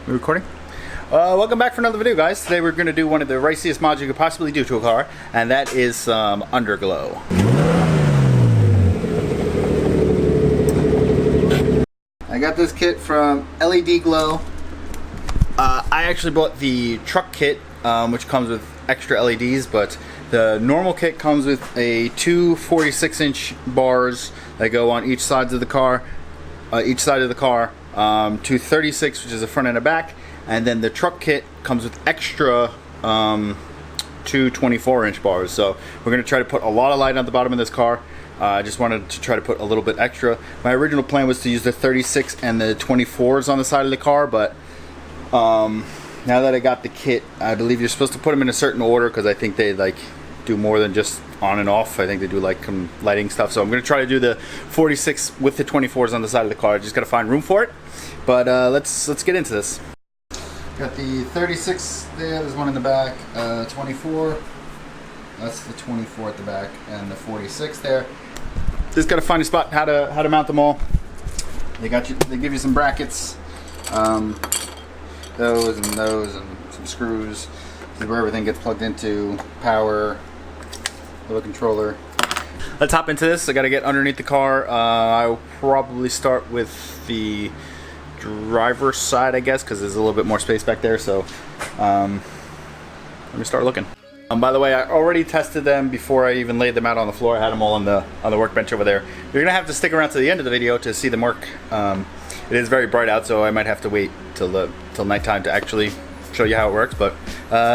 We recording? Welcome back for another video, guys. Today we're going to do one of the raciest mods you could possibly do to a car, and that is some Underglow. I got this kit from LED Glow. I actually bought the truck kit, which comes with extra LEDs, but the normal kit comes with two 46-inch bars that go on each side of the car, two 36, which is the front and the back, and then the truck kit comes with extra two 24-inch bars. So we're going to try to put a lot of light on the bottom of this car. I just wanted to try to put a little bit extra. My original plan was to use the 36 and the 24s on the side of the car, but now that I got the kit, I believe you're supposed to put them in a certain order because I think they like do more than just on and off. I think they do like some lighting stuff. So I'm going to try to do the 46 with the 24s on the side of the car. I just got to find room for it. But let's get into this. Got the 36 there. There's one in the back. 24. That's the 24 at the back, and the 46 there. Just got to find a spot how to mount them all. They give you some brackets. Those and some screws. This is where everything gets plugged into. Power, little controller. Let's hop into this. I got to get underneath the car. I'll probably start with the driver's side, I guess, because there's a little bit more space back there. So let me start looking. By the way, I already tested them before I even laid them out on the floor. I had them all on the workbench over there. You're gonna have to stick around to the end of the video to see them work. It is very bright out, so I might have to wait till nighttime to actually show you how it works. But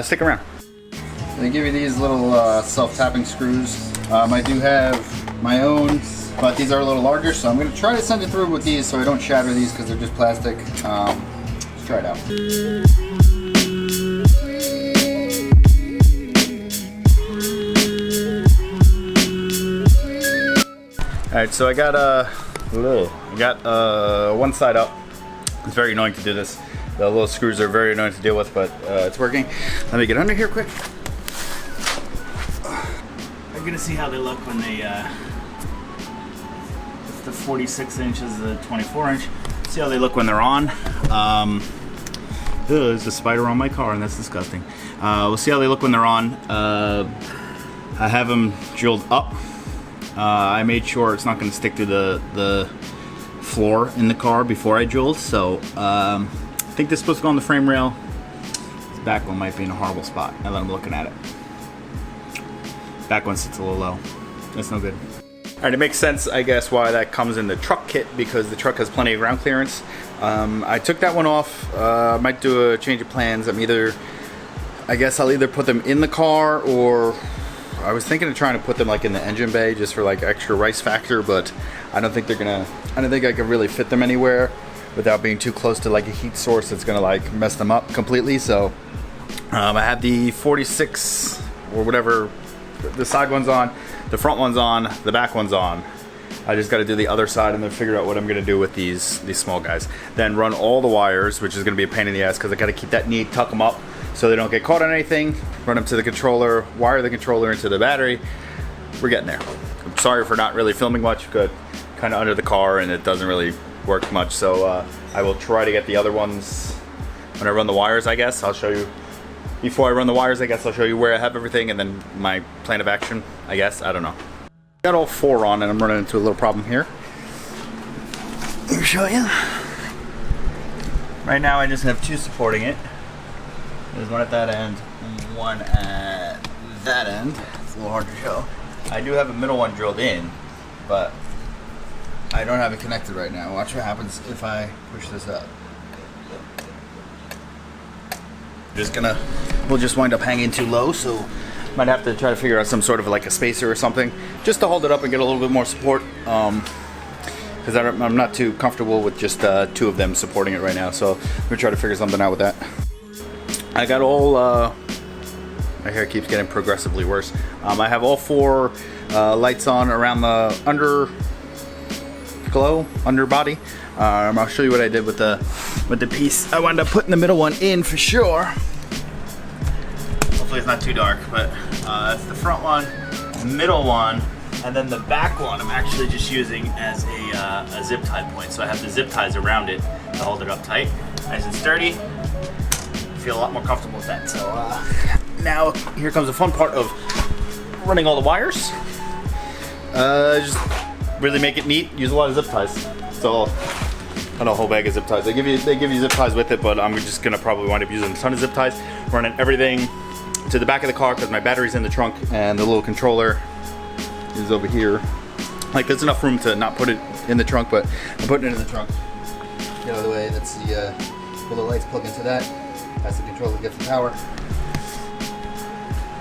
stick around. They give you these little self-tapping screws. I do have my own, but these are a little larger, so I'm gonna try to send it through with these so I don't shatter these because they're just plastic. Let's try it out. Alright, so I got one side up. It's very annoying to do this. The little screws are very annoying to deal with, but it's working. Let me get under here quick. I'm gonna see how they look when they it's the 46 inches, the 24 inch. See how they look when they're on. There's a spider on my car, and that's disgusting. We'll see how they look when they're on. I have them drilled up. I made sure it's not going to stick to the floor in the car before I drilled, so I think this is supposed to go on the frame rail. This back one might be in a horrible spot now that I'm looking at it. Back one sits a little low. That's no good. Alright, it makes sense, I guess, why that comes in the truck kit, because the truck has plenty of ground clearance. I took that one off. I might do a change of plans. I guess I'll either put them in the car, or I was thinking of trying to put them like in the engine bay just for like extra rice factor, but I don't think I can really fit them anywhere without being too close to like a heat source that's gonna like mess them up completely. So I have the 46 or whatever, the side one's on, the front one's on, the back one's on. I just got to do the other side and then figure out what I'm going to do with these small guys. Then run all the wires, which is going to be a pain in the ass because I got to keep that neat, tuck them up so they don't get caught on anything. Run them to the controller, wire the controller into the battery. We're getting there. I'm sorry for not really filming much. Good, kind of under the car and it doesn't really work much. So I will try to get the other ones when I run the wires. I guess I'll show you before I run the wires. I guess I'll show you where I have everything and then my plan of action. I guess I don't know. Got all four on and I'm running into a little problem here. Let me show you. Right now I just have two supporting it. There's one at that end and one at that end. It's a little hard to show. I do have a middle one drilled in, but I don't have it connected right now. Watch what happens if I push this up. We'll just wind up hanging too low, so might have to try to figure out some sort of like a spacer or something just to hold it up and get a little bit more support, because I'm not too comfortable with just two of them supporting it right now. So I'm gonna try to figure something out with that. I got all my hair keeps getting progressively worse. I have all four lights on around the underbody. I'll show you what I did with the piece. I wound up putting the middle one in for sure. Hopefully it's not too dark, but that's the front one, the middle one, and then the back one I'm actually just using as a zip tie point. So I have the zip ties around it to hold it up tight, nice and sturdy. feel a lot more comfortable with that. So now here comes the fun part of running all the wires. Just really make it neat. Use a lot of zip ties. So not a whole bag of zip ties. They give you zip ties with it, but I'm just gonna probably wind up using a ton of zip ties, running everything to the back of the car because my battery's in the trunk and the little controller is over here. Like, there's enough room to not put it in the trunk, but I'm putting it in the trunk. Get out of the way. That's the where the lights plug into that. That's the controller that gets the power.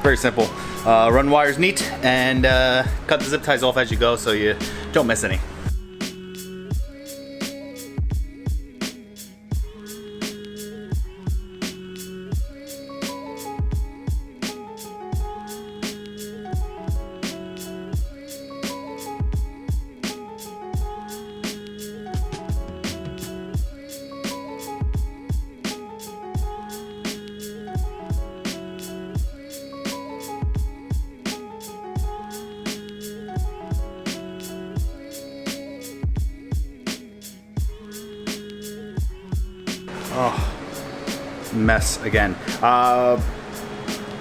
Very simple. Run wires neat and cut the zip ties off as you go so you don't miss any. Oh, mess again.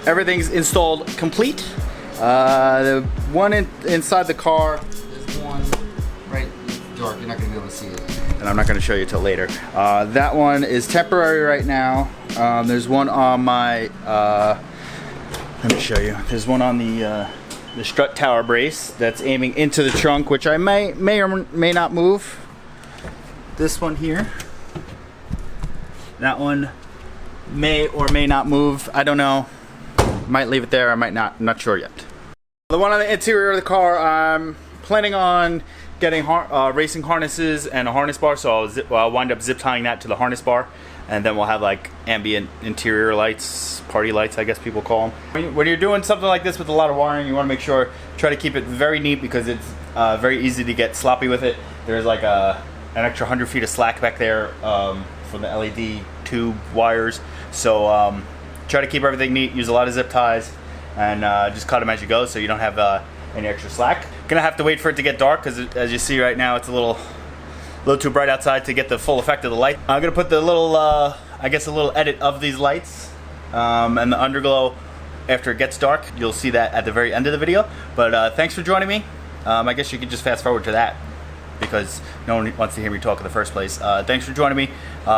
Everything's installed complete. The one inside the car, there's one right dark, you're not gonna be able to see it. And I'm not gonna show you till later. That one is temporary right now. There's one on my, let me show you. There's one on the strut tower brace that's aiming into the trunk, which I may or may not move. This one here. That one may or may not move. I don't know. Might leave it there. I might not. I'm not sure yet. The one on the interior of the car, I'm planning on getting racing harnesses and a harness bar. So I'll wind up zip tying that to the harness bar, and then we'll have like ambient interior lights, party lights, I guess people call them. When you're doing something like this with a lot of wiring, you want to make sure try to keep it very neat because it's very easy to get sloppy with it. There's like an extra 100 feet of slack back there. For the LED tube wires, so try to keep everything neat, use a lot of zip ties, and just cut them as you go so you don't have any extra slack. Gonna have to wait for it to get dark because as you see right now it's a little too bright outside to get the full effect of the light. I'm gonna put the little I guess a little edit of these lights and the underglow after it gets dark. You'll see that at the very end of the video, but thanks for joining me. I guess you could just fast forward to that because no one wants to hear me talk in the first place. Thanks for joining me.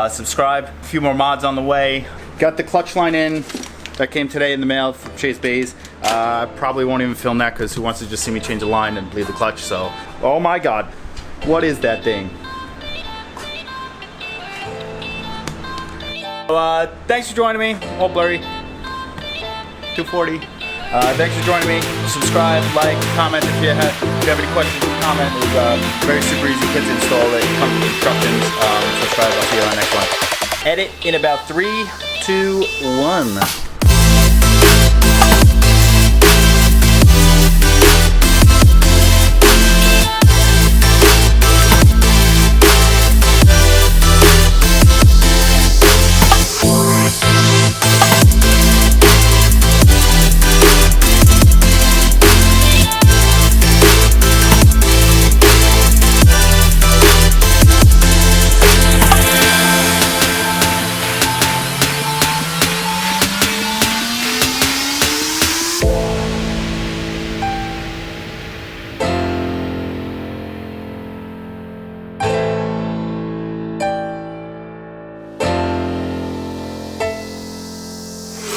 Subscribe. A few more mods on the way. Got the clutch line in. That came today in the mail from Chase Bays. Probably won't even film that because who wants to just see me change a line and bleed the clutch, so. Oh my God. What is that thing? Thanks for joining me. All blurry. 240. Thanks for joining me. Subscribe, like, comment if you have any questions. Comment. It's very super easy. Kids install it. Comes with instructions. Subscribe. I'll see you on the next one. Edit in about 3, 2, 1.